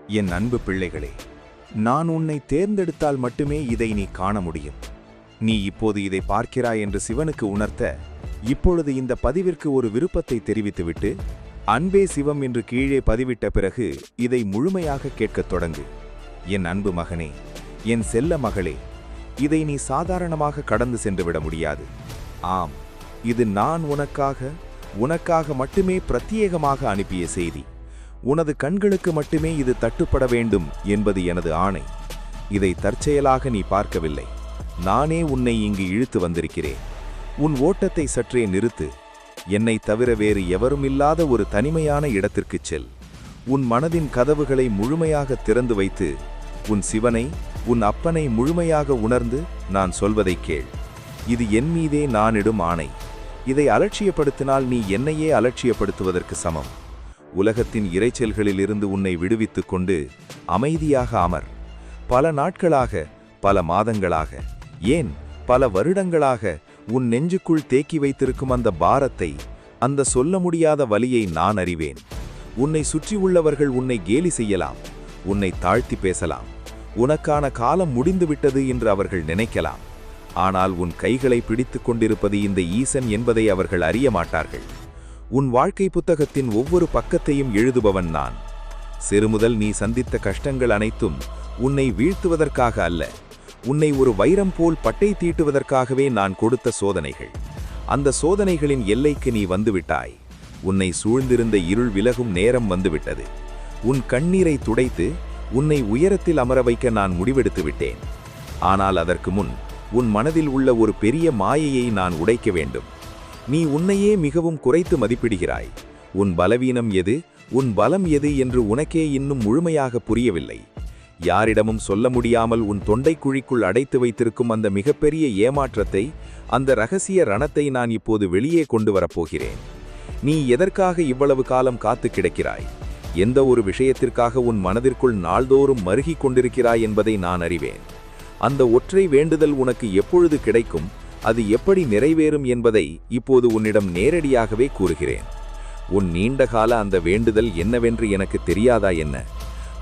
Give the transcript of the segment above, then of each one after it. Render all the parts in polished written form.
என் அன்பு பிள்ளைகளே, நான் உன்னை தேர்ந்தெடுத்தால் மட்டுமே இதை நீ காண முடியும். நீ இப்போது இதை பார்க்கிறாய் என்று சிவனுக்கு உணர்த்த, இப்பொழுது இந்த பதிவிற்கு ஒரு விருப்பத்தை தெரிவித்துவிட்டு, அன்பே சிவம் என்று கீழே பதிவிட்ட பிறகு இதை முழுமையாக கேட்கத் தொடங்கு. என் அன்பு மகனே, என் செல்ல மகளே, இதை நீ சாதாரணமாக கடந்து சென்றுவிட முடியாது. ஆம், இது நான் உனக்காக மட்டுமே பிரத்யேகமாக அனுப்பிய செய்தி. உனது கண்களுக்கு மட்டுமே இது தட்டுப்பட வேண்டும் என்பது எனது ஆணை. இதை தற்செயலாக நீ பார்க்கவில்லை. நானே உன்னை இங்கு இழுத்து வந்திருக்கிறேன். உன் ஓட்டத்தை சற்றே நிறுத்து. என்னை தவிர வேறு எவரும் இல்லாத ஒரு தனிமையான இடத்திற்குச் செல். உன் மனதின் கதவுகளை முழுமையாக திறந்து வைத்து, உன் சிவனை, உன் அப்பனை முழுமையாக உணர்ந்து நான் சொல்வதை கேள். இது என் மீதே நானிடும் ஆணை. இதை அலட்சியப்படுத்தினால் நீ என்னையே அலட்சியப்படுத்துவதற்கு சமம். உலகத்தின் இரைச்சல்களிலிருந்து உன்னை விடுவித்துக் கொண்டு அமைதியாக அமர். பல நாட்களாக, பல மாதங்களாக, ஏன் பல வருடங்களாக உன் நெஞ்சுக்குள் தேக்கி வைத்திருக்கும் அந்த பாரத்தை, அந்த சொல்ல முடியாத வலியை நான் அறிவேன். உன்னை சுற்றியுள்ளவர்கள் உன்னை கேலி செய்யலாம், உன்னை தாழ்த்தி பேசலாம், உனக்கான காலம் முடிந்துவிட்டது என்று அவர்கள் நினைக்கலாம். ஆனால் உன் கைகளை பிடித்து கொண்டிருப்பது இந்த ஈசன் என்பதை அவர்கள் அறிய மாட்டார்கள். உன் வாழ்க்கை புத்தகத்தின் ஒவ்வொரு பக்கத்தையும் எழுதுபவன் நான். சிறுமுதல் நீ சந்தித்த கஷ்டங்கள் அனைத்தும் உன்னை வீழ்த்துவதற்காக அல்ல, உன்னை ஒரு வைரம் போல் பட்டை தீட்டுவதற்காகவே நான் கொடுத்த சோதனைகள். அந்த சோதனைகளின் எல்லைக்கு நீ வந்துவிட்டாய். உன்னை சூழ்ந்திருந்த இருள் விலகும் நேரம் வந்துவிட்டது. உன் கண்ணீரை துடைத்து உன்னை உயரத்தில் அமர வைக்க நான் முடிவெடுத்து விட்டேன். ஆனால் அதற்கு முன் உன் மனதில் உள்ள ஒரு பெரிய மாயையை நான் உடைக்க வேண்டும். நீ உன்னையே மிகவும் குறைத்து மதிப்பிடுகிறாய். உன் பலவீனம் எது, உன் பலம் எது என்று உனக்கே இன்னும் முழுமையாக புரியவில்லை. யாரிடமும் சொல்ல முடியாமல் உன் தொண்டைக்குழிக்குள் அடைத்து வைத்திருக்கும் அந்த மிகப்பெரிய ஏமாற்றத்தை, அந்த இரகசிய ரணத்தை நான் இப்போது வெளியே கொண்டு வரப்போகிறேன். நீ எதற்காக இவ்வளவு காலம் காத்து கிடக்கிறாய்? எந்த ஒரு விஷயத்திற்காக உன் மனதிற்குள் நாள்தோறும் மருகிக் கொண்டிருக்கிறாய் என்பதை நான் அறிவேன். அந்த ஒற்றை வேண்டுதல் உனக்கு எப்பொழுது கிடைக்கும், அது எப்படி நிறைவேறும் என்பதை இப்போது உன்னிடம் நேரடியாகவே கூறுகிறேன். உன் நீண்டகால அந்த வேண்டுதல் என்னவென்று எனக்கு தெரியாதா என்ன?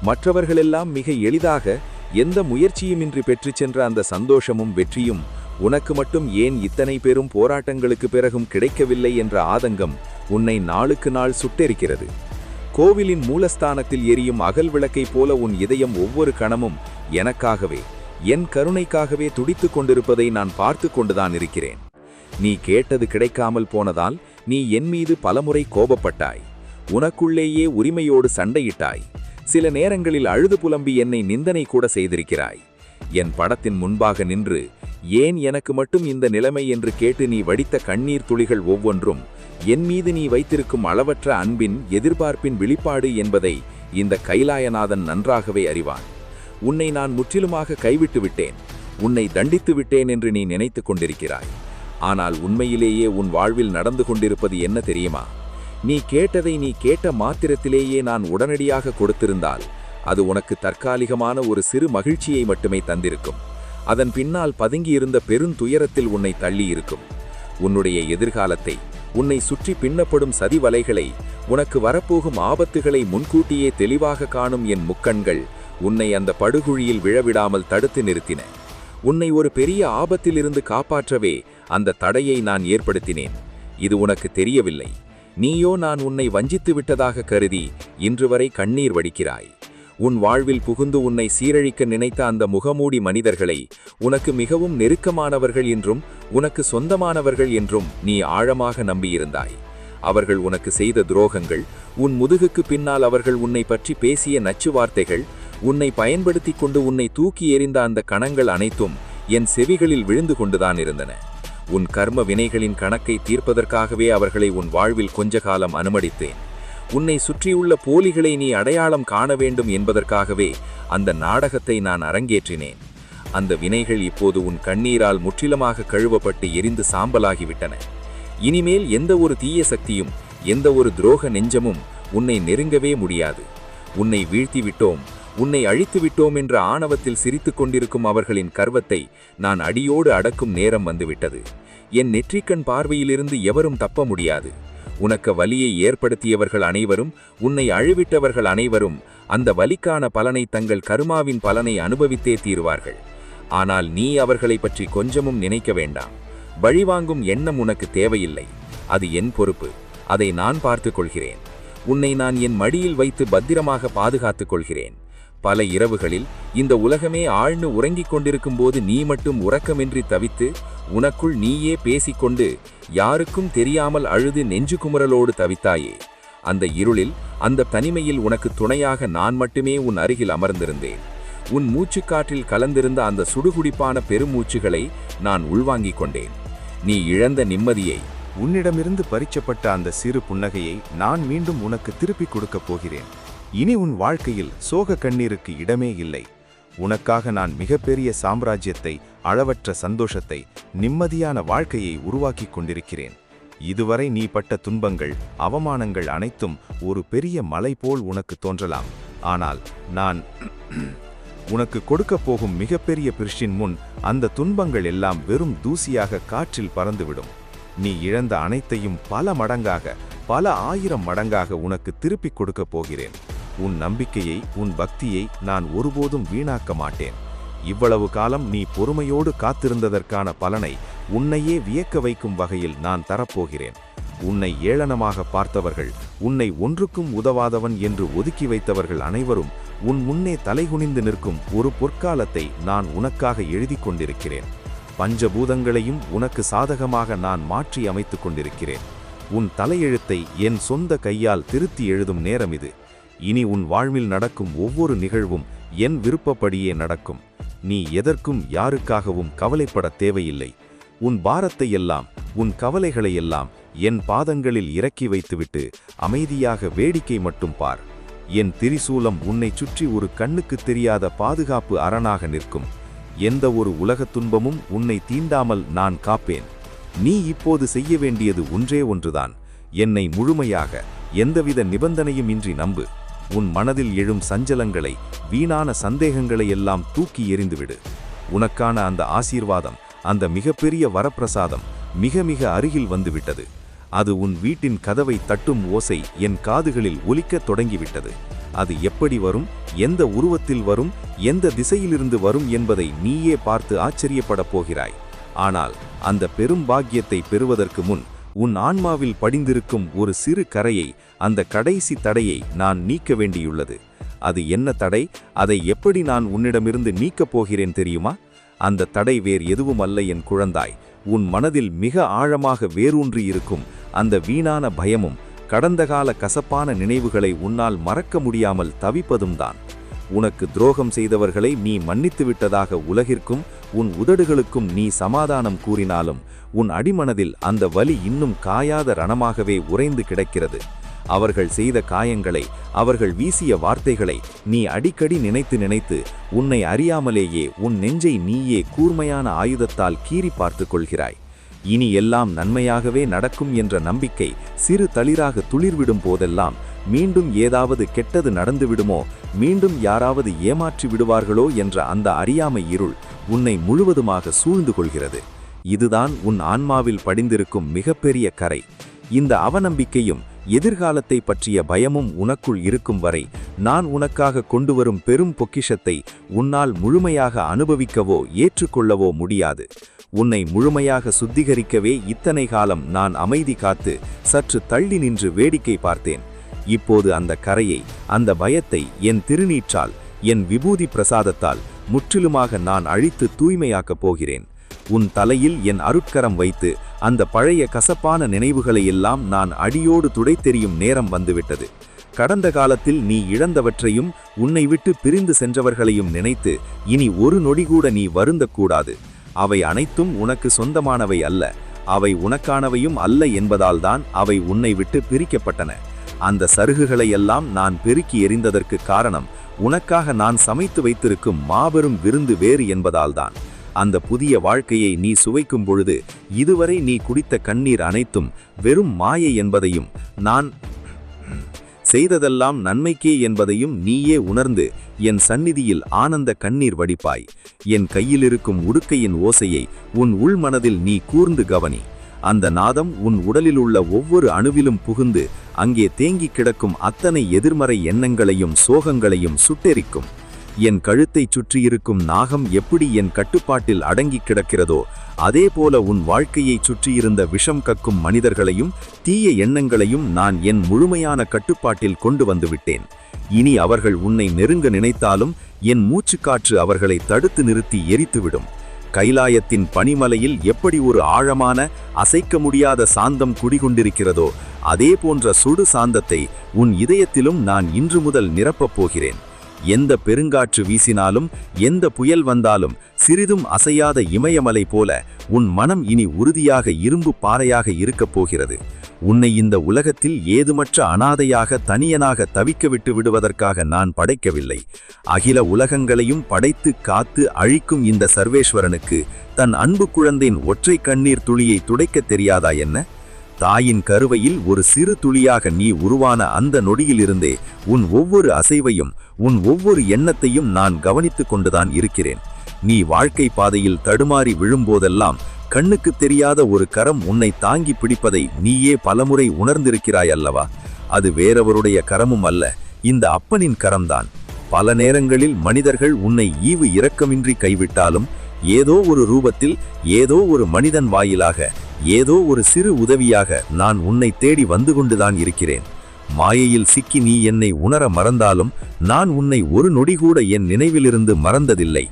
மற்றவர்களெல்லாம் மிக எளிதாக எந்த முயற்சியுமின்றி பெற்றுச் சென்ற அந்த சந்தோஷமும் வெற்றியும் உனக்கு மட்டும் ஏன் இத்தனை பெரும் போராட்டங்களுக்கு பிறகும் கிடைக்கவில்லை என்ற ஆதங்கம் உன்னை நாளுக்கு நாள் சுட்டெரிக்கிறது. கோவிலின் மூலஸ்தானத்தில் எரியும் அகல் விளக்கைப் போல உன் இதயம் ஒவ்வொரு கணமும் எனக்காகவே, என் கருணைக்காகவே துடித்துக் கொண்டிருப்பதை நான் பார்த்து கொண்டுதான் இருக்கிறேன். நீ கேட்டது கிடைக்காமல் போனதால் நீ என் மீது பலமுறை கோபப்பட்டாய். உனக்குள்ளேயே உரிமையோடு சண்டையிட்டாய். சில நேரங்களில் அழுது புலம்பி என்னை நிந்தனை கூட செய்திருக்கிறாய். என் படத்தின் முன்பாக நின்று ஏன் எனக்கு மட்டும் இந்த நிலைமை என்று கேட்டு நீ வடித்த கண்ணீர் துளிகள் ஒவ்வொன்றும் என் மீது நீ வைத்திருக்கும் அளவற்ற அன்பின், எதிர்பார்ப்பின் வெளிப்பாடு என்பதை இந்த கைலாயநாதன் நன்றாகவே அறிவான். உன்னை நான் முற்றிலுமாக கைவிட்டு விட்டேன், உன்னை தண்டித்து விட்டேன் என்று நீ நினைத்து கொண்டிருக்கிறாய். ஆனால் உண்மையிலேயே உன் வாழ்வில் நடந்து கொண்டிருப்பது என்ன தெரியுமா? நீ கேட்டதை நீ கேட்ட மாத்திரத்திலேயே நான் உடனடியாக கொடுத்திருந்தால் அது உனக்கு தற்காலிகமான ஒரு சிறு மகிழ்ச்சியை மட்டுமே தந்திருக்கும். அதன் பின்னால் பதுங்கியிருந்த பெருந்துயரத்தில் உன்னை தள்ளியிருக்கும். உன்னுடைய எதிர்காலத்தை, உன்னை சுற்றி பின்னப்படும் சதிவலைகளை, உனக்கு வரப்போகும் ஆபத்துகளை முன்கூட்டியே தெளிவாக காணும் என் முக்கண்கள் உன்னை அந்த படுகுழியில் விழவிடாமல் தடுத்து நிறுத்தின. உன்னை ஒரு பெரிய ஆபத்திலிருந்து காப்பாற்றவே அந்த தடையை நான் ஏற்படுத்தினேன். இது உனக்கு தெரியவில்லை. நீயோ நான் உன்னை வஞ்சித்து விட்டதாக கருதி இன்று வரை கண்ணீர் வடிக்கிறாய். உன் வாழ்வில் புகுந்து உன்னை சீரழிக்க நினைத்த அந்த முகமூடி மனிதர்களை உனக்கு மிகவும் நெருக்கமானவர்கள் என்றும் உனக்கு சொந்தமானவர்கள் என்றும் நீ ஆழமாக நம்பியிருந்தாய். அவர்கள் உனக்கு செய்த துரோகங்கள், உன் முதுகுக்கு பின்னால் அவர்கள் உன்னை பற்றி பேசிய நச்சு வார்த்தைகள், உன்னை பயன்படுத்தி கொண்டு உன்னை தூக்கி எறிந்த அந்த கணங்கள் அனைத்தும் என் செவிகளில் விழுந்து கொண்டுதான் இருந்தன. உன் கர்ம வினைகளின் கணக்கை தீர்ப்பதற்காகவே அவர்களை உன் வாழ்வில் கொஞ்ச காலம் அனுமதித்தேன். உன்னை சுற்றியுள்ள போலிகளை நீ அடையாளம் காண வேண்டும் என்பதற்காகவே அந்த நாடகத்தை நான் அரங்கேற்றினேன். அந்த வினைகள் இப்போது உன் கண்ணீரால் முற்றிலுமாக கழுவப்பட்டு எரிந்து சாம்பலாகிவிட்டன. இனிமேல் எந்த ஒரு தீய சக்தியும், எந்த ஒரு துரோக நெஞ்சமும் உன்னை நெருங்கவே முடியாது. உன்னை வீழ்த்திவிட்டோம், உன்னை அழித்து விட்டோம் என்ற ஆணவத்தில் சிரித்துக் கொண்டிருக்கும் அவர்களின் கர்வத்தை நான் அடியோடு அடக்கும் நேரம் வந்துவிட்டது. என் நெற்றிக்கண் பார்வையிலிருந்து எவரும் தப்ப முடியாது. உனக்கு வலியை ஏற்படுத்தியவர்கள் அனைவரும், உன்னை அழிவிட்டவர்கள் அனைவரும் அந்த வலிக்கான பலனை தங்கள் கருமாவின் பலனை அனுபவித்தே தீருவார்கள். ஆனால் நீ அவர்களை பற்றி கொஞ்சமும் நினைக்க வேண்டாம். பழிவாங்கும் எண்ணம் உனக்கு தேவையில்லை. அது என் பொறுப்பு. அதை நான் பார்த்துக் கொள்கிறேன். உன்னை நான் என் மடியில் வைத்து பத்திரமாக பாதுகாத்துக் கொள்கிறேன். பல இரவுகளில் இந்த உலகமே ஆழ்ந்து உறங்கிக் கொண்டிருக்கும் போது நீ மட்டும் உறக்கமின்றி தவித்து உனக்குள் நீயே பேசிக்கொண்டு யாருக்கும் தெரியாமல் அழுது நெஞ்சு குமுறலோடு தவித்தாயே. அந்த இருளில், அந்த தனிமையில் உனக்கு துணையாக நான் மட்டுமே உன் அருகில் அமர்ந்திருந்தேன். உன் மூச்சுக்காற்றில் கலந்திருந்த அந்த சுடுகுடிப்பான பெருமூச்சுகளை நான் உள்வாங்கிக் கொண்டேன். நீ இழந்த நிம்மதியை, உன்னிடமிருந்து பறிக்கப்பட்ட அந்த சிறு புன்னகையை நான் மீண்டும் உனக்கு திருப்பிக் கொடுக்கப் போகிறேன். இனி உன் வாழ்க்கையில் சோக கண்ணீருக்கு இடமே இல்லை. உனக்காக நான் மிகப்பெரிய சாம்ராஜ்யத்தை, அளவற்ற சந்தோஷத்தை, நிம்மதியான வாழ்க்கையை உருவாக்கிக் கொண்டிருக்கிறேன். இதுவரை நீ பட்ட துன்பங்கள், அவமானங்கள் அனைத்தும் ஒரு பெரிய மலை போல் உனக்கு தோன்றலாம். ஆனால் நான் உனக்கு கொடுக்கப் போகும் மிகப்பெரிய பரிசின் முன் அந்த துன்பங்கள் எல்லாம் வெறும் தூசியாக காற்றில் பறந்துவிடும். நீ இழந்த அனைத்தையும் பல மடங்காக, பல ஆயிரம் மடங்காக உனக்கு திருப்பிக் கொடுக்கப் போகிறேன். உன் நம்பிக்கையை, உன் பக்தியை நான் ஒருபோதும் வீணாக்க மாட்டேன். இவ்வளவு காலம் நீ பொறுமையோடு காத்திருந்ததற்கான பலனை உன்னையே வியக்க வைக்கும் வகையில் நான் தரப்போகிறேன். உன்னை ஏளனமாக பார்த்தவர்கள், உன்னை ஒன்றுக்கும் உதவாதவன் என்று ஒதுக்கி வைத்தவர்கள் அனைவரும் உன் முன்னே தலைகுனிந்து நிற்கும் ஒரு பொற்காலத்தை நான் உனக்காக எழுதி கொண்டிருக்கிறேன். பஞ்சபூதங்களையும் உனக்கு சாதகமாக நான் மாற்றி அமைத்துக் கொண்டிருக்கிறேன். உன் தலையெழுத்தை என் சொந்த கையால் திருத்தி எழுதும் நேரம் இது. இனி உன் வாழ்வில் நடக்கும் ஒவ்வொரு நிகழ்வும் என் விருப்பப்படியே நடக்கும். நீ எதற்கும் யாருக்காகவும் கவலைப்பட தேவையில்லை. உன் பாரத்தை எல்லாம், உன் கவலைகளையெல்லாம் என் பாதங்களில் இறக்கி வைத்துவிட்டு அமைதியாக வேடிக்கை மட்டும் பார். என் திரிசூலம் உன்னை சுற்றி ஒரு கண்ணுக்கு தெரியாத பாதுகாப்பு அரணாக நிற்கும். எந்த ஒரு உலகத் துன்பமும் உன்னை தீண்டாமல் நான் காப்பேன். நீ இப்போது செய்ய வேண்டியது ஒன்றே ஒன்றுதான். என்னை முழுமையாக, எந்தவித நிபந்தனையும் இன்றி நம்பு. உன் மனதில் எழும் சஞ்சலங்களை, வீணான சந்தேகங்களை எல்லாம் தூக்கி எறிந்துவிடு. உனக்கான அந்த ஆசீர்வாதம், அந்த மிகப்பெரிய வரப்பிரசாதம் மிக மிக அருகில் வந்துவிட்டது. அது உன் வீட்டின் கதவை தட்டும் ஓசை என் காதுகளில் ஒலிக்கத் தொடங்கிவிட்டது. அது எப்படி வரும், எந்த உருவத்தில் வரும், எந்த திசையிலிருந்து வரும் என்பதை நீயே பார்த்து ஆச்சரியப்படப் போகிறாய். ஆனால் அந்த பெரும் பாக்கியத்தை பெறுவதற்கு முன் உன் ஆன்மாவில் படிந்திருக்கும் ஒரு சிறு கரையை, அந்த கடைசி தடையை நான் நீக்க வேண்டியுள்ளது. அது என்ன தடை? அதை எப்படி நான் உன்னிடமிருந்து நீக்கப் போகிறேன் தெரியுமா? அந்த தடை வேறு எதுவும் அல்ல என் குழந்தாய். உன் மனதில் மிக ஆழமாக வேரூன்றி இருக்கும் அந்த வீணான பயமும், கடந்த கால கசப்பான நினைவுகளை உன்னால் மறக்க முடியாமல் தவிப்பதும் தான். உனக்கு துரோகம் செய்தவர்களை நீ மன்னித்து விட்டதாக உலகிற்கும் உன் உதடுகளுக்கும் நீ சமாதானம் கூறினாலும் உன் அடிமனதில் அந்த வலி இன்னும் காயாத ரணமாகவே உறைந்து கிடக்கிறது. அவர்கள் செய்த காயங்களை, அவர்கள் வீசிய வார்த்தைகளை நீ அடிக்கடி நினைத்து நினைத்து உன்னை அறியாமலேயே உன் நெஞ்சை நீயே கூர்மையான ஆயுதத்தால் கீறி பார்த்து கொள்கிறாய். இனி எல்லாம் நன்மையாகவே நடக்கும் என்ற நம்பிக்கை சிறு தளிராக துளிர்விடும் போதெல்லாம் மீண்டும் ஏதாவது கெட்டது நடந்துவிடுமோ, மீண்டும் யாராவது ஏமாற்றி விடுவார்களோ என்ற அந்த அறியாமை இருள் உன்னை முழுவதுமாக சூழ்ந்து கொள்கிறது. இதுதான் உன் ஆன்மாவில் படிந்திருக்கும் மிகப்பெரிய கரை. இந்த அவநம்பிக்கையும் எதிர்காலத்தை பற்றிய பயமும் உனக்குள் இருக்கும் வரை நான் உனக்காக கொண்டு வரும் பெரும் பொக்கிஷத்தை உன்னால் முழுமையாக அனுபவிக்கவோ ஏற்றுக்கொள்ளவோ முடியாது. உன்னை முழுமையாக சுத்திகரிக்கவே இத்தனை காலம் நான் அமைதி காத்து சற்று தள்ளி நின்று வேடிக்கை பார்த்தேன். இப்போது அந்த கரையை, அந்த பயத்தை என் திருநீற்றால், என் விபூதி பிரசாதத்தால் முற்றிலுமாக நான் அழித்து தூய்மையாக்கப் போகிறேன். உன் தலையில் என் அருட்கரம் வைத்து அந்த பழைய கசப்பான நினைவுகளை எல்லாம் நான் அடியோடு துடைத்தெறியும் நேரம் வந்துவிட்டது. கடந்த காலத்தில் நீ இழந்தவற்றையும் உன்னை விட்டு பிரிந்து சென்றவர்களையும் நினைத்து இனி ஒரு நொடிகூட நீ வருந்தக்கூடாது. அவை அனைத்தும் உனக்கு சொந்தமானவை அல்ல, அவை உனக்கானவையும் அல்ல என்பதால்தான் அவை உன்னை விட்டு பிரிக்கப்பட்டன. அந்த சருகுகளை எல்லாம் நான் பெருக்கி எறிந்ததற்கு காரணம் உனக்காக நான் சமைத்து வைத்திருக்கும் மாபெரும் விருந்து வேறு என்பதால்தான். அந்த புதிய வாழ்க்கையை நீ சுவைக்கும் பொழுது இதுவரை நீ குடித்த கண்ணீர் அனைத்தும் வெறும் மாயை என்பதையும், நான் செய்ததெல்லாம் நன்மைக்கே என்பதையும் நீயே உணர்ந்து என் சந்நிதியில் ஆனந்த கண்ணீர் வடிப்பாய். என் கையிலிருக்கும் உடுக்கையின் ஓசையை உன் உள்மனதில் நீ கூர்ந்து கவனி. அந்த நாதம் உன் உடலில் உள்ள ஒவ்வொரு அணுவிலும் புகுந்து அங்கே தேங்கி கிடக்கும் அத்தனை எதிர்மறை எண்ணங்களையும் சோகங்களையும் சுட்டெரிக்கும். என் கழுத்தைச் சுற்றியிருக்கும் நாகம் எப்படி என் கட்டுப்பாட்டில் அடங்கி கிடக்கிறதோ அதேபோல உன் வாழ்க்கையைச் சுற்றியிருந்த விஷம் கக்கும் மனிதர்களையும் தீய எண்ணங்களையும் நான் என் முழுமையான கட்டுப்பாட்டில் கொண்டு வந்துவிட்டேன். இனி அவர்கள் உன்னை நெருங்க நினைத்தாலும் என் மூச்சுக்காற்று அவர்களை தடுத்து நிறுத்தி எரித்துவிடும். கைலாயத்தின் பனிமலையில் எப்படி ஒரு ஆழமான அசைக்க முடியாத சாந்தம் குடிகொண்டிருக்கிறதோ அதே போன்ற சுடு சாந்தத்தை உன் இதயத்திலும் நான் இன்று முதல் நிரப்பப் போகிறேன். எந்த பெருங்காற்று வீசினாலும் எந்த புயல் வந்தாலும் சிறிதும் அசையாத இமயமலை போல உன் மனம் இனி உறுதியாக இரும்பு பாறையாக இருக்கப் போகிறது. உன்னை இந்த உலகத்தில் ஏதுமற்ற அனாதையாக தனியனாக தவிக்க விட்டு விடுவதற்காக நான் படைக்கவில்லை. அகில உலகங்களையும் படைத்து காத்து அழிக்கும் இந்த சர்வேஸ்வரனுக்கு தன் அன்பு குழந்தையின் ஒற்றை கண்ணீர் துளியை துடைக்க தெரியாதா என்ன? தாயின் கருவையில் ஒரு சிறு துளியாக நீ உருவான அந்த நொடியிலிருந்தே உன் ஒவ்வொரு அசைவையும் உன் ஒவ்வொரு எண்ணத்தையும் நான் கவனித்து கொண்டுதான் இருக்கிறேன். நீ வாழ்க்கை பாதையில் தடுமாறி விழும்போதெல்லாம் கண்ணுக்கு தெரியாத ஒரு கரம் உன்னை தாங்கி பிடிப்பதை நீயே பலமுறை உணர்ந்திருக்கிறாய் அல்லவா? அது வேறவருடைய கரமும் அல்ல, இந்த அப்பனின் கரம்தான். பல நேரங்களில் மனிதர்கள் உன்னை ஈவு இரக்கமின்றி கைவிட்டாலும் ஏதோ ஒரு ரூபத்தில் ஏதோ ஒரு மனிதன் வாயிலாக ஏதோ ஒரு சிறு உதவியாக நான் உன்னை தேடி வந்து கொண்டுதான் இருக்கிறேன். மாயையில் சிக்கி நீ என்னை உணர மறந்தாலும் நான் உன்னை ஒரு நொடி கூட என் நினைவிலிருந்து மறந்ததில்லை.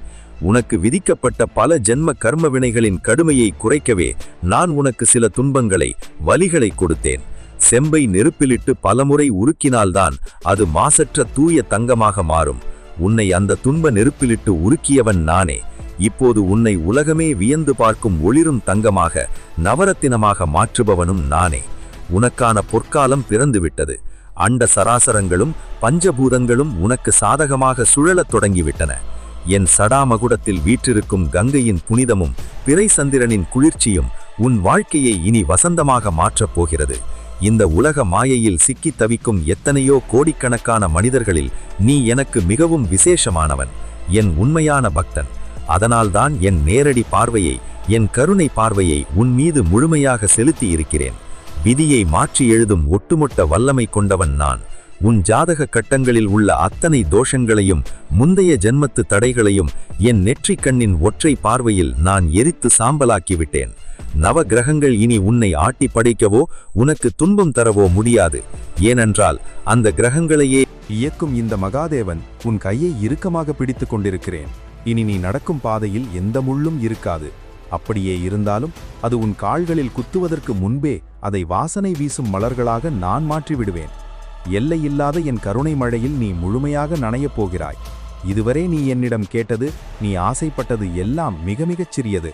உனக்கு விதிக்கப்பட்ட பல ஜென்ம கர்ம வினைகளின் கடுமையை குறைக்கவே நான் உனக்கு சில துன்பங்களை வலிகளை கொடுத்தேன். செம்பை நெருப்பிலிட்டு பலமுறை உருக்கினால்தான் அது மாசற்ற தூய தங்கமாக மாறும். உன்னை அந்த துன்ப நெருப்பிலிட்டு உருக்கியவன் நானே. இப்போது உன்னை உலகமே வியந்து பார்க்கும் ஒளிரும் தங்கமாக நவரத்தினமாக மாற்றுபவனும் நானே. உனக்கான பொற்காலம் பிறந்துவிட்டது. அண்ட சராசரங்களும் பஞ்சபூதங்களும் உனக்கு சாதகமாக சுழலத் தொடங்கிவிட்டன. என் சடாமகுடத்தில் வீற்றிருக்கும் கங்கையின் புனிதமும் பிறை சந்திரனின் குளிர்ச்சியும் உன் வாழ்க்கையை இனி வசந்தமாக மாற்றப் போகிறது. இந்த உலக மாயையில் சிக்கித் தவிக்கும் எத்தனையோ கோடிக்கணக்கான மனிதர்களில் நீ எனக்கு மிகவும் விசேஷமானவன், என் உண்மையான பக்தன். அதனால்தான் என் நேரடி பார்வையை, என் கருணை பார்வையை உன் மீது முழுமையாக செலுத்தி இருக்கிறேன். விதியை மாற்றி எழுதும் ஒட்டுமொத்த வல்லமை கொண்டவன் நான். உன் ஜாதக கட்டங்களில் உள்ள அத்தனை தோஷங்களையும் முந்தைய ஜென்மத்து தடைகளையும் என் நெற்றிக் கண்ணின் ஒற்றை பார்வையில் நான் எரித்து சாம்பலாக்கிவிட்டேன். நவ கிரகங்கள் இனி உன்னை ஆட்டி படைக்கவோ உனக்கு துன்பம் தரவோ முடியாது. ஏனென்றால் அந்த கிரகங்களையே இயக்கும் இந்த மகாதேவன் உன் கையை இறுக்கமாக பிடித்து கொண்டிருக்கிறேன். இனி நீ நடக்கும் பாதையில் எந்த முள்ளும் இருக்காது. அப்படியே இருந்தாலும் அது உன் கால்களில் குத்துவதற்கு முன்பே அதை வாசனை வீசும் மலர்களாக நான் மாற்றிவிடுவேன். எல்லையில்லாத என் கருணை மழையில் நீ முழுமையாக நனையப் போகிறாய். இதுவரை நீ என்னிடம் கேட்டது, நீ ஆசைப்பட்டது எல்லாம் மிக மிகச் சிறியது.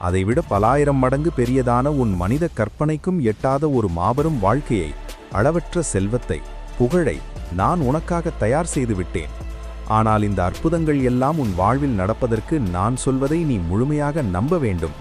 அதைவிட பலாயிரம் மடங்கு பெரியதான உன் மனித கற்பனைக்கும் எட்டாத ஒரு மாபெரும் வாழ்க்கையை, அளவற்ற செல்வத்தை, புகழை நான் உனக்காக தயார் செய்து விட்டேன். ஆனால் இந்த அற்புதங்கள் எல்லாம் உன் வாழ்வில் நடப்பதற்கு நான் சொல்வதை நீ முழுமையாக நம்ப வேண்டும்.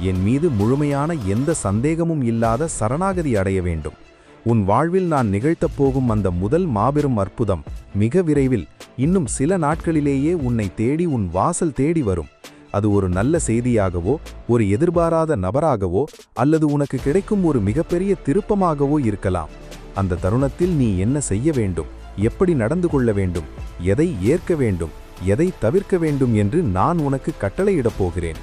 என் மீது முழுமையான எந்த சந்தேகமும் இல்லாத சரணாகதி அடைய வேண்டும். உன் வாழ்வில் நான் நிகழ்த்தப் போகும் அந்த முதல் மாபெரும் அற்புதம் மிக விரைவில், இன்னும் சில நாட்களிலேயே உன்னை தேடி உன் வாசல் தேடி வரும். அது ஒரு நல்ல செய்தியாகவோ, ஒரு எதிர்பாராத நபராகவோ, அல்லது உனக்கு கிடைக்கும் ஒரு மிகப்பெரிய திருப்பமாகவோ இருக்கலாம். அந்த தருணத்தில் நீ என்ன செய்ய வேண்டும், எப்படி நடந்து கொள்ள வேண்டும், எதை ஏற்க வேண்டும், எதை தவிர்க்க வேண்டும் என்று நான் உனக்கு கட்டளையிடப் போகிறேன்.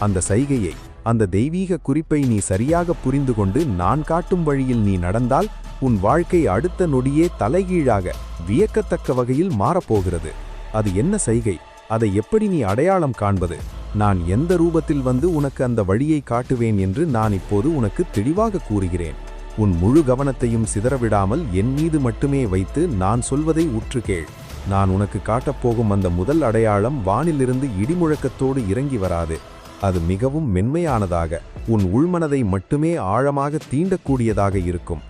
அந்த சைகையை, அந்த தெய்வீக குறிப்பை நீ சரியாக புரிந்து கொண்டு நான் காட்டும் வழியில் நீ நடந்தால் உன் வாழ்க்கை அடுத்த நொடியே தலைகீழாக வியக்கத்தக்க வகையில் மாறப்போகிறது. அது என்ன சைகை, அதை எப்படி நீ அடையாளம் காண்பது, நான் எந்த ரூபத்தில் வந்து உனக்கு அந்த வழியை காட்டுவேன் என்று நான் இப்போது உனக்கு தெளிவாக கூறுகிறேன். உன் முழு கவனத்தையும் சிதறவிடாமல் என் மீது மட்டுமே வைத்து நான் சொல்வதை உற்று கேள். நான் உனக்கு காட்டப்போகும் அந்த முதல் அடையாளம் வானிலிருந்து இடிமுழக்கத்தோடு இறங்கி வராது. அது மிகவும் மென்மையானதாக, உன் உள்மனதை மட்டுமே ஆழமாக தீண்டக்கூடியதாக இருக்கும்.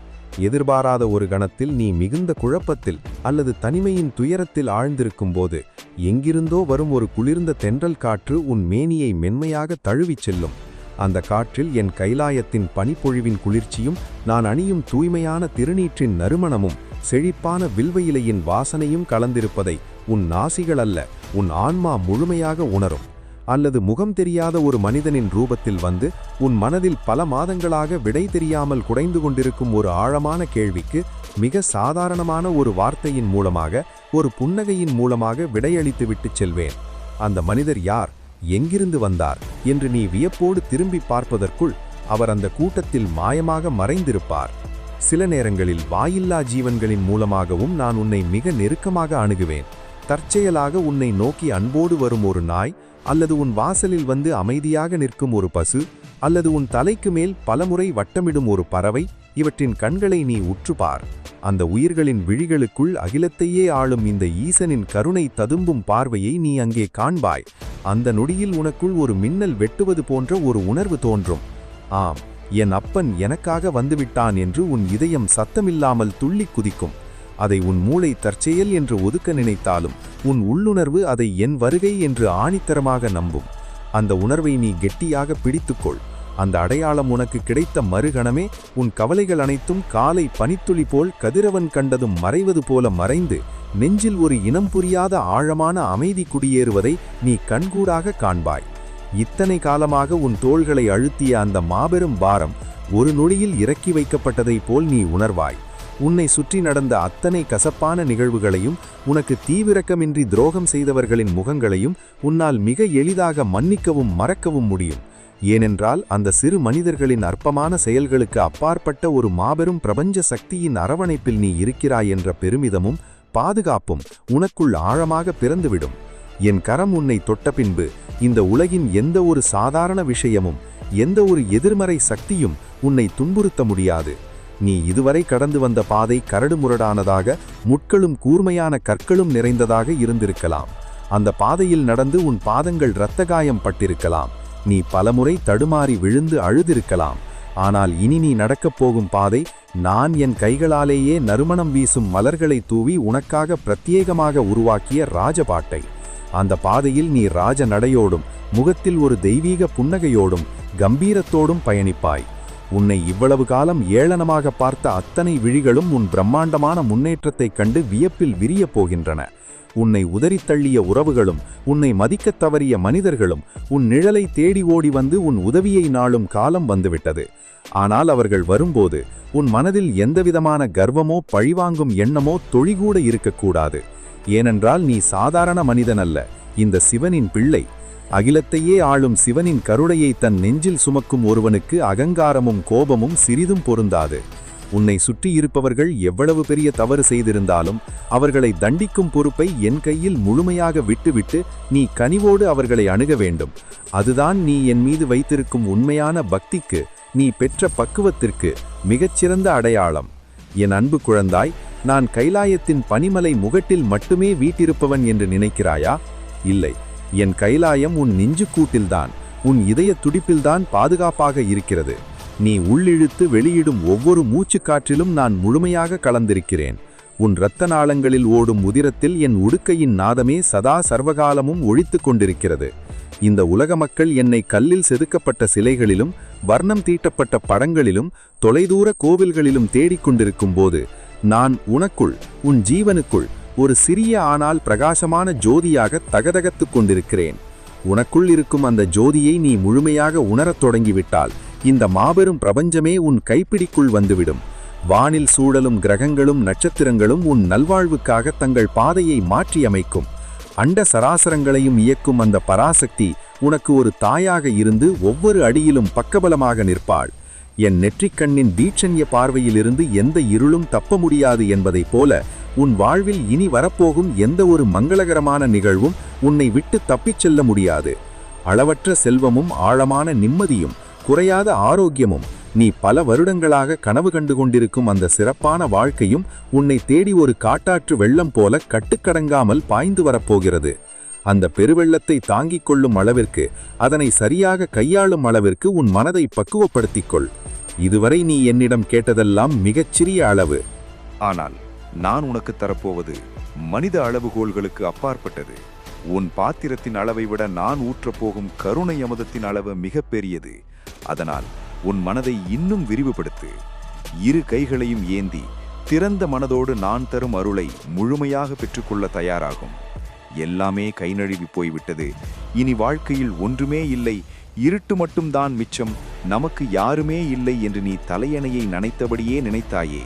எதிர்பாராத ஒரு கணத்தில் நீ மிகுந்த குழப்பத்தில் அல்லது தனிமையின் துயரத்தில் ஆழ்ந்திருக்கும் போது எங்கிருந்தோ வரும் ஒரு குளிர்ந்த தென்றல் காற்று உன் மேனியை மென்மையாக தழுவிச் செல்லும். அந்த காற்றில் என் கைலாயத்தின் பனிப்பொழிவின் குளிர்ச்சியும், நான் அணியும் தூய்மையான திருநீற்றின் நறுமணமும், செழிப்பான வில்வயிலையின் வாசனையும் கலந்திருப்பதை உன் நாசிகள் அல்ல, உன் ஆன்மா முழுமையாக உணரும். அல்லது முகம் தெரியாத ஒரு மனிதனின் ரூபத்தில் வந்து உன் மனதில் பல மாதங்களாக விடை தெரியாமல் குடைந்து கொண்டிருக்கும் ஒரு ஆழமான கேள்விக்கு மிக சாதாரணமான ஒரு வார்த்தையின் மூலமாக, ஒரு புன்னகையின் மூலமாக விடையளித்து விட்டுச் செல்வேன். அந்த மனிதர் யார், எங்கிருந்து வந்தார் என்று நீ வியப்போடு திரும்பி பார்ப்பதற்குள் அவர் அந்த கூட்டத்தில் மாயமாக மறைந்திருப்பார். சில நேரங்களில் வாயில்லா ஜீவன்களின் மூலமாகவும் நான் உன்னை மிக நெருக்கமாக அணுகுவேன். தற்செயலாக உன்னை நோக்கி அன்போடு வரும் ஒரு நாய், அல்லது உன் வாசலில் வந்து அமைதியாக நிற்கும் ஒரு பசு, அல்லது உன் தலைக்கு மேல் பலமுறை வட்டமிடும் ஒரு பறவை, இவற்றின் கண்களை நீ உற்றுப்பார். அந்த உயிர்களின் விழிகளுக்குள் அகிலத்தையே ஆளும் இந்த ஈசனின் கருணை ததும்பும் பார்வையை நீ அங்கே காண்பாய். அந்த நொடியில் உனக்குள் ஒரு மின்னல் வெட்டுவது போன்ற ஒரு உணர்வு தோன்றும். ஆம், என் அப்பன் எனக்காக வந்துவிட்டான் என்று உன் இதயம் சத்தமில்லாமல் துள்ளி குதிக்கும். அதை உன் மூளை தற்செயல் என்று ஒதுக்க நினைத்தாலும் உன் உள்ளுணர்வு அதை என் வருகை என்று ஆணித்தரமாக நம்பும். அந்த உணர்வை நீ கெட்டியாக பிடித்துக்கொள். அந்த அடையாளம் உனக்கு கிடைத்த மறுகணமே உன் கவலைகள் அனைத்தும் காலை பனித்துளி போல் கதிரவன் கண்டதும் மறைவது போல மறைந்து நெஞ்சில் ஒரு இனம் புரியாத ஆழமான அமைதி குடியேறுவதை நீ கண்கூடாக காண்பாய். இத்தனை காலமாக உன் தோள்களை அழுத்திய அந்த மாபெரும் பாரம் ஒரு நொடியில் இறக்கி வைக்கப்பட்டதைப் போல் நீ உணர்வாய். உன்னை சுற்றி நடந்த அத்தனை கசப்பான நிகழ்வுகளையும், உனக்கு தீவிரக்கமின்றி துரோகம் செய்தவர்களின் முகங்களையும் உன்னால் மிக எளிதாக மன்னிக்கவும் மறக்கவும் முடியும். ஏனென்றால் அந்த சிறு மனிதர்களின் அற்பமான செயல்களுக்கு அப்பாற்பட்ட ஒரு மாபெரும் பிரபஞ்ச சக்தியின் அரவணைப்பில் நீ இருக்கிறாய் என்ற பெருமிதமும் பாதுகாப்பும் உனக்குள் ஆழமாக பிறந்துவிடும். என் கரம் உன்னை தொட்ட பின்பு இந்த உலகின் எந்த ஒரு சாதாரண விஷயமும், எந்த ஒரு எதிர்மறை சக்தியும் உன்னை துன்புறுத்த முடியாது. நீ இதுவரை கடந்து வந்த பாதை கரடுமுரடானதாக, முட்களும் கூர்மையான கற்களும் நிறைந்ததாக இருந்திருக்கலாம். அந்த பாதையில் நடந்து உன் பாதங்கள் இரத்தகாயம் பட்டிருக்கலாம். நீ பலமுறை தடுமாறி விழுந்து அழுதிருக்கலாம். ஆனால் இனி நீ நடக்கப் போகும் பாதை, நான் என் கைகளாலேயே நறுமணம் வீசும் மலர்களை தூவி உனக்காக பிரத்யேகமாக உருவாக்கிய ராஜபாட்டை. அந்த பாதையில் நீ ராஜ நடையோடும், முகத்தில் ஒரு தெய்வீக புன்னகையோடும், கம்பீரத்தோடும் பயணிப்பாய். உன்னை இவ்வளவு காலம் ஏளனமாக பார்த்த அத்தனை விழிகளும் உன் பிரம்மாண்டமான முன்னேற்றத்தைக் கண்டு வியப்பில் விரியப் போகின்றன. உன்னை உதறித்தள்ளிய உறவுகளும், உன்னை மதிக்கத் தவறிய மனிதர்களும் உன் நிழலை தேடி ஓடி வந்து உன் உதவியை நாளும் காலம் வந்துவிட்டது. ஆனால் அவர்கள் வரும்போது உன் மனதில் எந்தவிதமான கர்வமோ பழிவாங்கும் எண்ணமோ தொழிகூட இருக்கக்கூடாது. ஏனென்றால் நீ சாதாரண மனிதனல்ல, இந்த சிவனின் பிள்ளை. அகிலத்தையே ஆளும் சிவனின் கருணையை தன் நெஞ்சில் சுமக்கும் ஒருவனுக்கு அகங்காரமும் கோபமும் சிறிதும் பொருந்தாது. உன்னை சுற்றியிருப்பவர்கள் எவ்வளவு பெரிய தவறு செய்திருந்தாலும் அவர்களை தண்டிக்கும் பொறுப்பை என் கையில் முழுமையாக விட்டுவிட்டு நீ கனிவோடு அவர்களை அணுக வேண்டும். அதுதான் நீ என் மீது வைத்திருக்கும் உண்மையான பக்திக்கு, நீ பெற்ற பக்குவத்திற்கு மிகச்சிறந்த அடையாளம். என் அன்பு குழந்தாய், நான் கைலாயத்தின் பனிமலை முகட்டில் மட்டுமே வீட்டிருப்பவன் என்று நினைக்கிறாயா? இல்லை, என் கைலாயம் உன் நெஞ்சுக்கூட்டில்தான், உன் இதய துடிப்பில்தான் பாதுகாப்பாக இருக்கிறது. நீ உள்ளிழுத்து வெளியிடும் ஒவ்வொரு மூச்சுக்காற்றிலும் நான் முழுமையாக கலந்திருக்கிறேன். உன் இரத்த நாளங்களில் ஓடும் உதிரத்தில் என் உடுக்கையின் நாதமே சதா சர்வகாலமும் ஒழித்து கொண்டிருக்கிறது. இந்த உலக மக்கள் என்னை கல்லில் செதுக்கப்பட்ட சிலைகளிலும், வர்ணம் தீட்டப்பட்ட படங்களிலும், தொலைதூர கோவில்களிலும் தேடிக்கொண்டிருக்கும் போது நான் உனக்குள், உன் ஜீவனுக்குள் ஒரு சிறிய ஆனால் பிரகாசமான ஜோதியாக தகதகத்து கொண்டிருக்கிறேன். உனக்குள் இருக்கும் அந்த ஜோதியை நீ முழுமையாக உணரத் தொடங்கிவிட்டால் இந்த மாபெரும் பிரபஞ்சமே உன் கைப்பிடிக்குள் வந்துவிடும். வானில் சூழலும் கிரகங்களும் நட்சத்திரங்களும் உன் நல்வாழ்வுக்காக தங்கள் பாதையை மாற்றியமைக்கும். அண்ட சராசரங்களையும் இயக்கும் அந்த பராசக்தி உனக்கு ஒரு தாயாக இருந்து ஒவ்வொரு அடியிலும் பக்கபலமாக நிற்பாள். என் நெற்றிக்கண்ணின் தீட்சண்ய பார்வையிலிருந்து எந்த இருளும் தப்ப முடியாது என்பதைப் போல உன் வாழ்வில் இனி வரப்போகும் எந்த ஒரு மங்களகரமான நிகழ்வும் உன்னை விட்டு தப்பிச் செல்ல முடியாது. அளவற்ற செல்வமும், ஆழமான நிம்மதியும், குறையாத ஆரோக்கியமும், நீ பல வருடங்களாக கனவு கண்டு கொண்டிருக்கும் அந்த சிறப்பான வாழ்க்கையும் உன்னை தேடி ஒரு காட்டாற்று வெள்ளம் போல கட்டுக்கடங்காமல் பாய்ந்து வரப்போகிறது. அந்த பெருவெள்ளத்தை தாங்கிக் கொள்ளும் அளவிற்கு, அதனை சரியாக கையாளும் அளவிற்கு உன் மனதை பக்குவப்படுத்திக்கொள். இதுவரை நீ என்னிடம் கேட்டதெல்லாம் மிகச்சிறிய அளவு. ஆனால் நான் உனக்கு தரப்போவது மனித அளவுகோல்களுக்கு அப்பாற்பட்டது. உன் பாத்திரத்தின் அளவை விட நான் ஊற்றப்போகும் கருணை அமுதத்தின் அளவு மிக பெரியது. அதனால் உன் மனதை இன்னும் விரிவுபடுத்து. இரு கைகளையும் ஏந்தி திறந்த மனதோடு நான் தரும் அருளை முழுமையாக பெற்றுக்கொள்ள தயாராகும். எல்லாமே கை நழுவி போய்விட்டது, இனி வாழ்க்கையில் ஒன்றுமே இல்லை, இருட்டு மட்டும்தான் மிச்சம், நமக்கு யாருமே இல்லை என்று நீ தலையணையை நனைத்தபடியே நினைத்தாயே,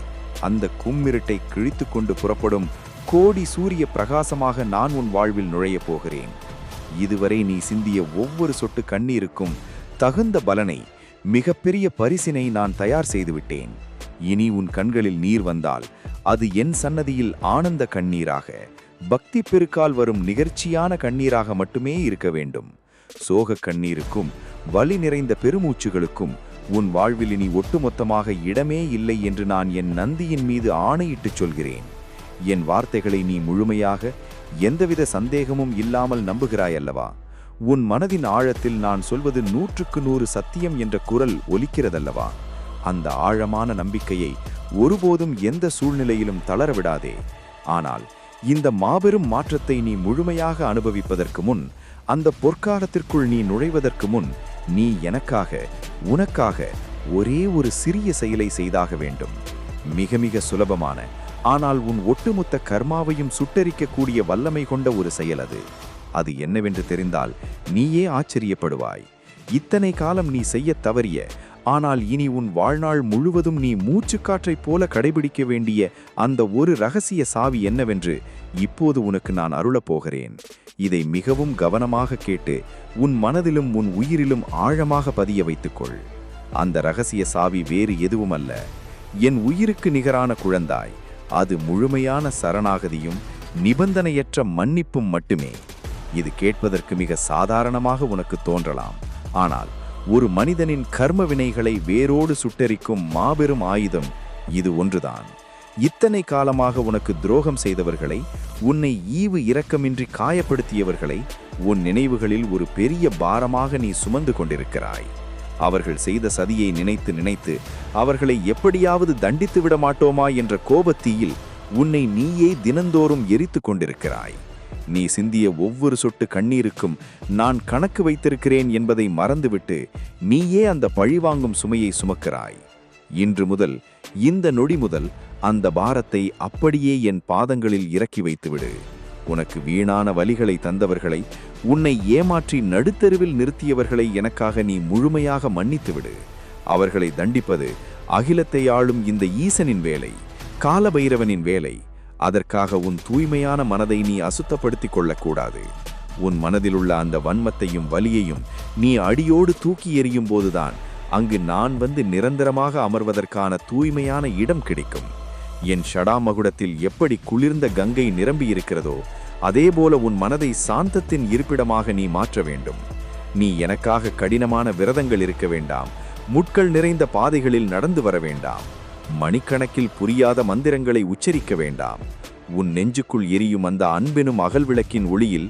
அந்த கும்மிருட்டை கிழித்து கொண்டு புறப்படும் கோடி சூரிய பிரகாசமாக நான் உன் வாழ்வில் நுழையப் போகிறேன். இதுவரை நீ சிந்திய ஒவ்வொரு சொட்டு கண்ணீருக்கும் தகுந்த பலனை, மிகப்பெரிய பரிசினை நான் தயார் செய்துவிட்டேன். இனி உன் கண்களில் நீர் வந்தால் அது என் சன்னதியில் ஆனந்த கண்ணீராக, பக்தி பெருக்கால் வரும் நிகழ்ச்சியான கண்ணீராக மட்டுமே இருக்க வேண்டும். சோக கண்ணீருக்கும் வலி நிறைந்த பெருமூச்சுகளுக்கும் உன் வாழ்வில் இனி ஒட்டுமொத்தமாக இடமே இல்லை என்று நான் என் நந்தியின் மீது ஆணையிட்டுச் சொல்கிறேன். என் வார்த்தைகளை நீ முழுமையாக எந்தவித சந்தேகமும் இல்லாமல் நம்புகிறாயல்லவா? உன் மனதின் ஆழத்தில் நான் சொல்வது 100க்கு 100 சத்தியம் என்ற குரல் ஒலிக்கிறதல்லவா? அந்த ஆழமான நம்பிக்கையை ஒருபோதும் எந்த சூழ்நிலையிலும் தளரவிடாதே. ஆனால் இந்த மாபெரும் மாற்றத்தை நீ முழுமையாக அனுபவிப்பதற்கு முன், அந்த பொற்காலத்திற்குள் நீ நுழைவதற்கு முன், நீ எனக்காக, உனக்காக ஒரே ஒரு சிறிய செயலை செய்தாக வேண்டும். மிக மிக சுலபமான, ஆனால் உன் ஒட்டுமொத்த கர்மாவையும் சுட்டரிக்கக்கூடிய வல்லமை கொண்ட ஒரு செயல் அது. அது என்னவென்று தெரிந்தால் நீயே ஆச்சரியப்படுவாய். இத்தனை காலம் நீ செய்ய தவறிய, ஆனால் இனி உன் வாழ்நாள் முழுவதும் நீ மூச்சுக்காற்றைப் போல கடைபிடிக்க வேண்டிய அந்த ஒரு இரகசிய சாவி என்னவென்று இப்போது உனக்கு நான் அருளப்போகிறேன். இதை மிகவும் கவனமாக கேட்டு உன் மனதிலும் உன் உயிரிலும் ஆழமாக பதிய வைத்துக்கொள். அந்த இரகசிய சாவி வேறு எதுவுமல்ல, என் உயிருக்கு நிகரான குழந்தாய், அது முழுமையான சரணாகதியும் நிபந்தனையற்ற மன்னிப்பும் மட்டுமே. இது கேட்பதற்கு மிக சாதாரணமாக உனக்கு தோன்றலாம், ஆனால் ஒரு மனிதனின் கர்ம வினைகளை வேரோடு சுட்டரிக்கும் மாபெரும் ஆயுதம் இது ஒன்றுதான். இத்தனை காலமாக உனக்கு துரோகம் செய்தவர்களை, உன்னை ஈவு இரக்கமின்றி காயப்படுத்தியவர்களை உன் நினைவுகளில் ஒரு பெரிய பாரமாக நீ சுமந்து கொண்டிருக்கிறாய். அவர்கள் செய்த சதியை நினைத்து நினைத்து அவர்களை எப்படியாவது தண்டித்து விட மாட்டோமா என்ற கோபத்தீயில் உன்னை நீயே தினந்தோறும் எரித்து கொண்டிருக்கிறாய். நீ சிந்திய ஒவ்வொரு சொட்டு கண்ணீருக்கும் நான் கணக்கு வைத்திருக்கிறேன் என்பதை மறந்துவிட்டு நீயே அந்த பழிவாங்கும் சுமையை சுமக்கிறாய். இன்று முதல், இந்த நொடி முதல் அந்த பாரத்தை அப்படியே என் பாதங்களில் இறக்கி வைத்துவிடு. உனக்கு வீணான வலிகளை தந்தவர்களை, உன்னை ஏமாற்றி நடுத்தெருவில் நிறுத்தியவர்களை எனக்காக நீ முழுமையாக மன்னித்துவிடு. அவர்களை தண்டிப்பது அகிலத்தை ஆளும் இந்த ஈசனின் வேலை, காலபைரவனின் வேலை. அதற்காக உன் தூய்மையான மனதை நீ அசுத்தப்படுத்திக் கொள்ளக்கூடாது. உன் மனதில் உள்ள அந்த வன்மத்தையும் வலியையும் நீ அடியோடு தூக்கி எறியும் போதுதான் அங்கு நான் வந்து நிரந்தரமாக அமர்வதற்கான தூய்மையான இடம் கிடைக்கும். என் ஷடாமகுடத்தில் எப்படி குளிர்ந்த கங்கை நிரம்பி இருக்கிறதோ அதேபோல உன் மனதை சாந்தத்தின் இருப்பிடமாக நீ மாற்ற வேண்டும். நீ எனக்காக கடினமான விரதங்கள் இருக்க வேண்டாம், முட்கள் நிறைந்த பாதைகளில் நடந்து வர வேண்டாம், மணிக்கணக்கில் புரியாத மந்திரங்களை உச்சரிக்க வேண்டாம். உன் நெஞ்சுக்குள் எரியும் அந்த அன்பெனும் அகல்விளக்கின் ஒளியில்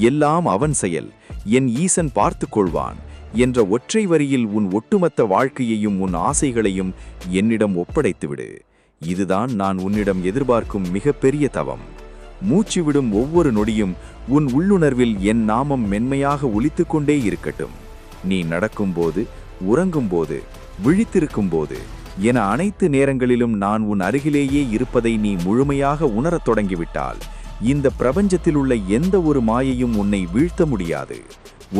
எல்லாம் அவன் செயல், என் ஈசன் பார்த்து கொள்வான் என்ற ஒற்றை வரியில் உன் ஒட்டுமொத்த வாழ்க்கையையும் உன் ஆசைகளையும் என்னிடம் ஒப்படைத்துவிடு. இதுதான் நான் உன்னிடம் எதிர்பார்க்கும் மிகப்பெரிய தவம். மூச்சு விடும் ஒவ்வொரு நொடியும் உன் உள்ளுணர்வில் என் நாமம் மென்மையாக ஒலித்துக் கொண்டே இருக்கட்டும். நீ நடக்கும்போது, உறங்கும்போது, விழித்திருக்கும்போது என அனைத்து நேரங்களிலும் நான் உன் அருகிலேயே இருப்பதை நீ முழுமையாக உணரத் தொடங்கிவிட்டால் இந்த பிரபஞ்சத்தில் உள்ள எந்த ஒரு மாயையும் உன்னை வீழ்த்த முடியாது.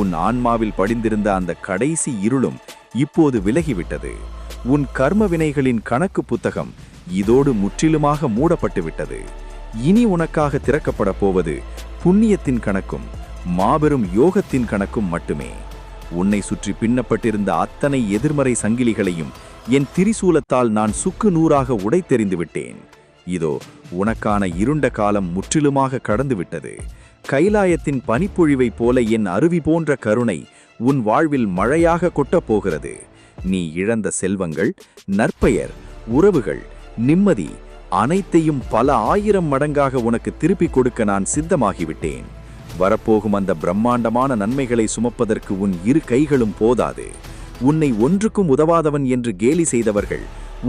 உன் ஆன்மாவில் படிந்திருந்த அந்த கடைசி இருளும் இப்போது விலகிவிட்டது. உன் கர்ம வினைகளின் கணக்கு புத்தகம் இதோடு முற்றிலுமாக மூடப்பட்டு விட்டது. இனி உனக்காக திறக்கப்பட போவது புண்ணியத்தின் கணக்கும் மாபெரும் யோகத்தின் கணக்கும் மட்டுமே. உன்னை சுற்றி பின்னப்பட்டிருந்த அத்தனை எதிர்மறை சங்கிலிகளையும் என் திரிசூலத்தால் நான் சுக்கு நூறாக உடைத்தெறிந்து விட்டேன். இதோ உனக்கான இருண்ட காலம் முற்றிலுமாக கடந்துவிட்டது. கைலாயத்தின் பனிப்பொழிவைப் போல என் அருவி போன்ற கருணை உன் வாழ்வில் மழையாக கொட்டப் போகிறது. நீ இழந்த செல்வங்கள், நற்பெயர், உறவுகள், நிம்மதி அனைத்தையும் பல 1000 மடங்காக உனக்கு திருப்பிக் கொடுக்க நான் சித்தமாகிவிட்டேன். வரப்போகும் அந்த பிரம்மாண்டமான நன்மைகளை சுமப்பதற்கு உன் இரு கைகளும் போதாது. உன்னை ஒன்றுக்கும் உதவாதவன் என்று கேலி செய்தவர்கள்,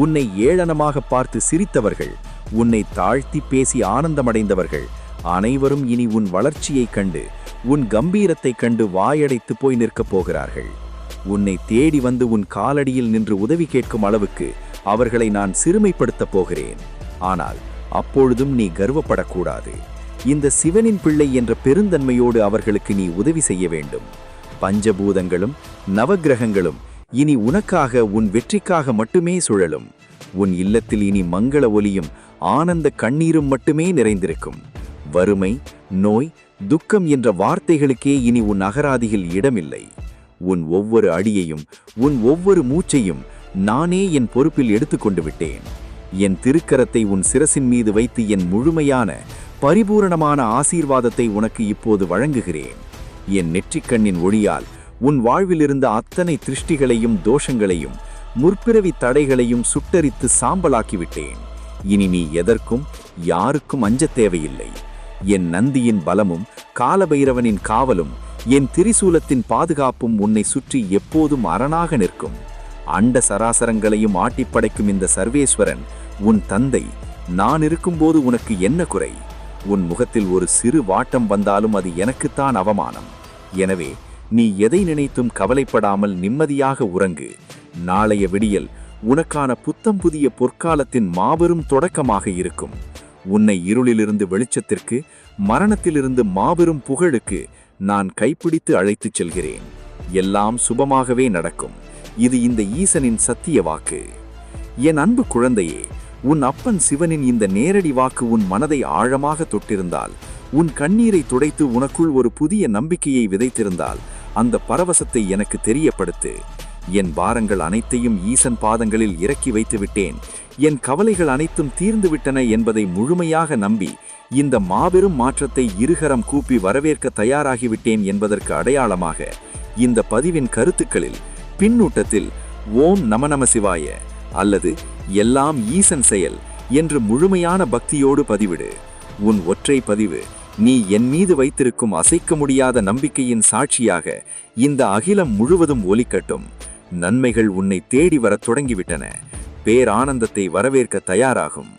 உன்னை ஏளனமாக பார்த்து சிரித்தவர்கள், உன்னை தாழ்த்தி பேசி ஆனந்தமடைந்தவர்கள் அனைவரும் இனி உன் வளர்ச்சியைக் கண்டு, உன் கம்பீரத்தைக் கண்டு வாயடைத்து போய் நிற்கப் போகிறார்கள். உன்னை தேடி வந்து உன் காலடியில் நின்று உதவி கேட்கும் அளவுக்கு அவர்களை நான் சிறுமைப்படுத்தப் போகிறேன். ஆனால் அப்பொழுதும் நீ கர்வப்படக்கூடாது. இந்த சிவனின் பிள்ளை என்ற பெருந்தன்மையோடு அவர்களுக்கு நீ உதவி செய்ய வேண்டும். பஞ்சபூதங்களும் நவக்கிரகங்களும் இனி உனக்காக உன் வெற்றிக்காக மட்டுமே சுழலும். உன் இல்லத்தில் இனி மங்கள ஒலியும் ஆனந்த கண்ணீரும் மட்டுமே நிறைந்திருக்கும். வறுமை, நோய், துக்கம் என்ற வார்த்தைகளுக்கே இனி உன் அகராதியில் இடமில்லை. உன் ஒவ்வொரு அடியையும் உன் ஒவ்வொரு மூச்சையும் நானே என் பொறுப்பில் எடுத்துக்கொண்டு விட்டேன். என் திருக்கரத்தை உன் சிரசின் மீது வைத்து என் முழுமையான பரிபூரணமான ஆசீர்வாதத்தை உனக்கு இப்போது வழங்குகிறேன். என் நெற்றிக்கண்ணின் ஒளியால் உன் வாழ்விலிருந்த அத்தனை திருஷ்டிகளையும் தோஷங்களையும் முற்பிறவி தடைகளையும் சுட்டரித்து சாம்பலாக்கிவிட்டேன். இனி நீ எதற்கும் யாருக்கும் அஞ்சத் தேவையில்லை. என் நந்தியின் பலமும் காலபைரவனின் காவலும் என் திரிசூலத்தின் பாதுகாப்பும் உன்னை சுற்றி எப்போதும் அரணாக நிற்கும். அண்ட சராசரங்களையும் ஆட்டிப்படைக்கும் இந்த சர்வேஸ்வரன் உன் தந்தை. நான் இருக்கும்போது உனக்கு என்ன குறை? உன் முகத்தில் ஒரு சிறு வாட்டம் வந்தாலும் அது எனக்குத்தான் அவமானம். எனவே நீ எதை நினைத்தும் கவலைப்படாமல் நிம்மதியாக உறங்கு. நாளைய விடியல் உனக்கான புத்தம் புதிய பொற்காலத்தின் மாபெரும் தொடக்கமாக இருக்கும். உன்னை இருளிலிருந்து வெளிச்சத்திற்கு, மரணத்திலிருந்து மாபெரும் புகழுக்கு நான் கைப்பிடித்து அழைத்துச் செல்கிறேன். எல்லாம் சுபமாகவே நடக்கும். இது இந்த ஈசனின் சத்திய வாக்கு. என் அன்பு குழந்தையே, உன் அப்பன் சிவனின் இந்த நேரடி வாக்கு உன் மனதை ஆழமாக தொட்டிருந்தால், உன் கண்ணீரை துடைத்து உனக்குள் ஒரு புதிய நம்பிக்கையை விதைத்திருந்தால், அந்த பரவசத்தை எனக்கு தெரியப்படுத்து. என் பாரங்கள் அனைத்தையும் ஈசன் பாதங்களில் இறக்கி வைத்து விட்டேன். என் கவலைகள் அனைத்தும் தீர்ந்துவிட்டன என்பதை முழுமையாக நம்பி இந்த மாபெரும் மாற்றத்தை இருகரம் கூப்பி வரவேற்க தயாராகிவிட்டேன் என்பதற்கு அடையாளமாக இந்த பதிவின் கருத்துக்களில் பின்னூட்டத்தில் ஓம் நம சிவாய அல்லது எல்லாம் ஈசன் செயல் என்று முழுமையான பக்தியோடு பதிவிடு. உன் ஒற்றை பதிவு நீ என் மீது வைத்திருக்கும் அசைக்க முடியாத நம்பிக்கையின் சாட்சியாக இந்த அகிலம் முழுவதும் ஒலிக்கட்டும். நன்மைகள் உன்னை தேடி வரத் தொடங்கிவிட்டன. பேரானந்தத்தை வரவேற்க தயாராகும்.